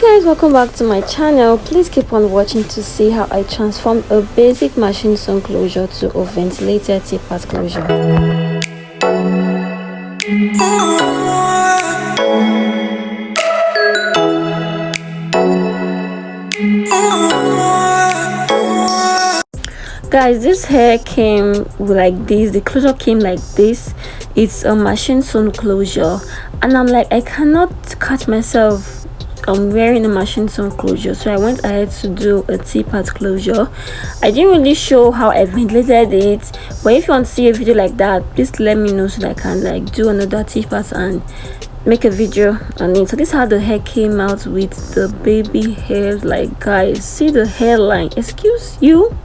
Guys, welcome back to my channel. Please keep on watching to see how I transformed a basic machine sun closure to a ventilated Tpart closure. Guys, this hair came like this, the closure came like this. It's a machine sewn closure, and I'm like, I cannot catch myself wearing a machine sewn closure, so I went ahead to do a Tpart closure. I didn't really show how I ventilated it, but if you want to see a video like that, please let me know so that I can like do another Tpart and make a video on it. So this is how the hair came out with the baby hairs. Like, guys, see the hairline, excuse you.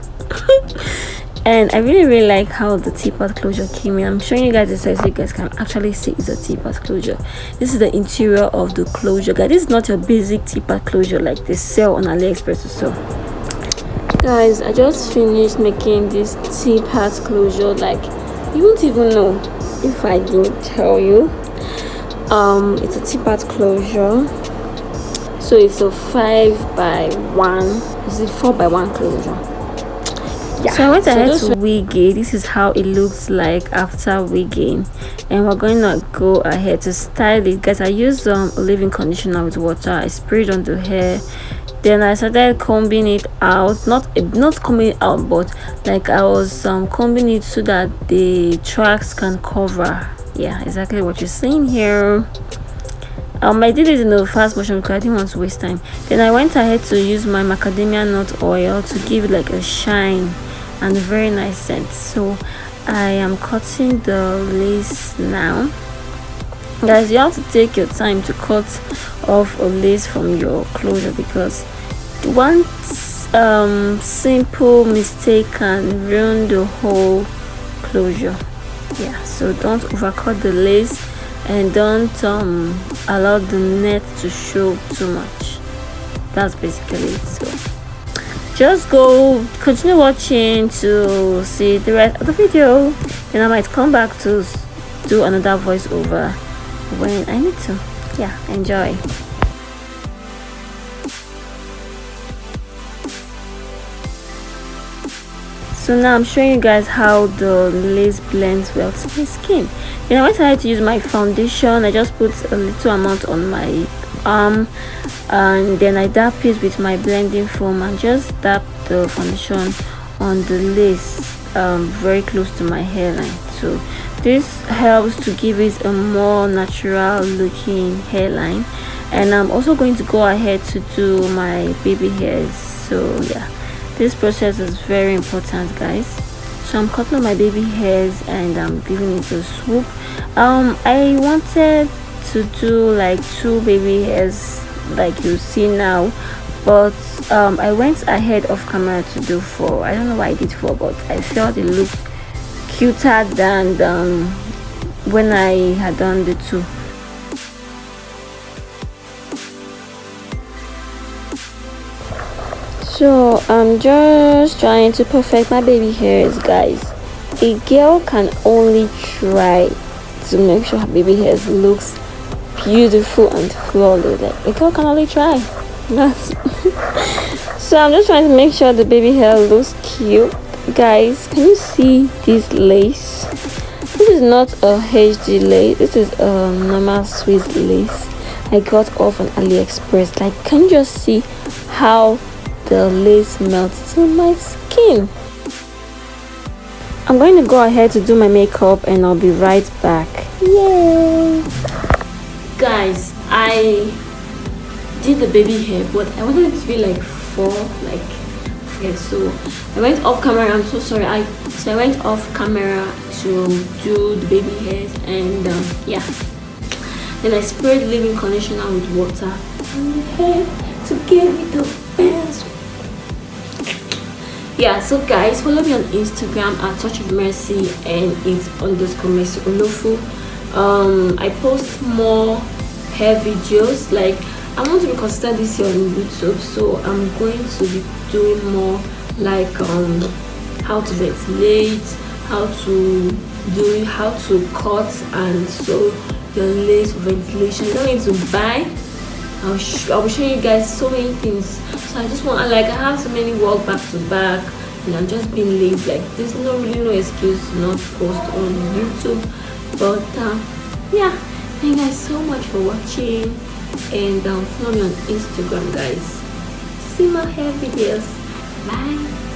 And I really like how the Tpart closure came in. I'm showing you guys this so you guys can actually see it's a Tpart closure. This is the interior of the closure, guys. This is not your basic Tpart closure like they sell on AliExpress or so. Guys, I just finished making this Tpart closure. Like, you won't even know if I didn't tell you. It's a Tpart closure, so it's a 5x1, is it 4x1 closure? Yeah. So I went ahead to wig it. This is how it looks like after wigging, and we're going to go ahead to style it, guys. I used a leave-in conditioner with water. I sprayed on the hair, then I started combing it out. Not combing it out, but like I was combing it so that the tracks can cover. Yeah, exactly what you're seeing here. I did it in a fast motion because I didn't want to waste time. Then I went ahead to use my macadamia nut oil to give it like a shine and a very nice scent. So I am cutting the lace now. Guys, you have to take your time to cut off a lace from your closure, because one simple mistake can ruin the whole closure. Yeah, so don't overcut the lace and don't allow the net to show too much. That's basically it. So just continue watching to see the rest of the video, and I might come back to do another voiceover when I need to. Yeah, enjoy. So now I'm showing you guys how the lace blends well to my skin. Then I went ahead to use my foundation. I just put a little amount on my arm, and then I dab it with my blending foam and just dab the foundation on the lace very close to my hairline. So this helps to give it a more natural looking hairline. And I'm also going to go ahead to do my baby hairs. So yeah, this process is very important, guys. So I'm cutting my baby hairs and I'm giving it a swoop. I wanted to do like 2 baby hairs like you see now, but I went ahead of camera to do 4. I don't know why I did 4, but I felt it looked cuter than when I had done the 2. So I'm just trying to perfect my baby hairs, guys. A girl can only try to make sure her baby hairs looks beautiful and flawless. Like, a girl can only try. That's so I'm just trying to make sure the baby hair looks cute. Guys, can you see this lace? This is not a HD lace. This is a normal Swiss lace I got off on AliExpress. Like, can you just see how the lace melts to my skin? I'm going to go ahead to do my makeup and I'll be right back. Yay! Guys, I did the baby hair, but I wanted it to be like 4, like hair. So I went off camera. I'm so sorry. I went off camera to do the baby hairs, and yeah. Then I sprayed leave-in conditioner with water on the hair to give it the best. Yeah, so guys, follow me on Instagram at Touch of Mercy, and it's _Mercy Olofu. I post more hair videos. Like, I want to be consistent this year on YouTube, so I'm going to be doing more like how to ventilate, how to cut and sew your lace for ventilation. You don't need to buy I'll be showing you guys so many things. So I just want, like, I have so many work back to back, and I'm just being lazy. Like, there's no excuse to not post on YouTube. But yeah, thank you guys so much for watching, and follow me on Instagram, guys, to see my hair videos. Bye.